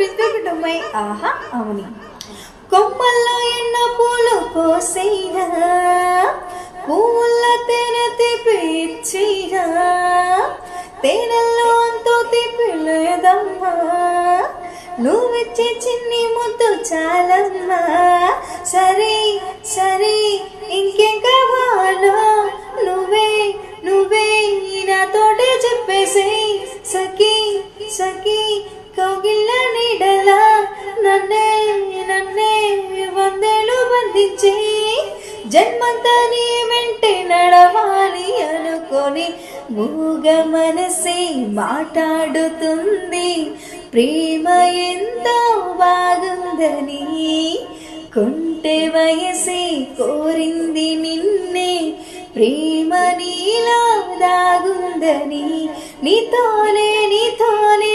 పిచ్చుకుటుంబై ఆహా అవుని కొమ్మల్లో ఎన్నో పూలు కోసేనా పువ్వుల్లో తేనె తీపిచ్చినా తేనెల్లో అంతో తీపి లేదమ్మా నువ్విచ్చే చిన్ని ముద్దు చాలమ్మా సరే సరే ఇంకేం కావాలో నువ్వే నువ్వే నాతోటే చెప్పేసి సఖీ సఖీ కౌగిళ్ళ నీడలా నన్నే నన్నే వందేలు బంధించి జన్మంతా నీ వెంటే నడవాలి అనుకొని మూగ మనసే మాట్లాడుతుంది ప్రేమ ఎంతో బాగుందని కొంటె వయసే కోరింది నిన్నే ప్రేమ నీలో దాగుందని నీతోనే నీతోనే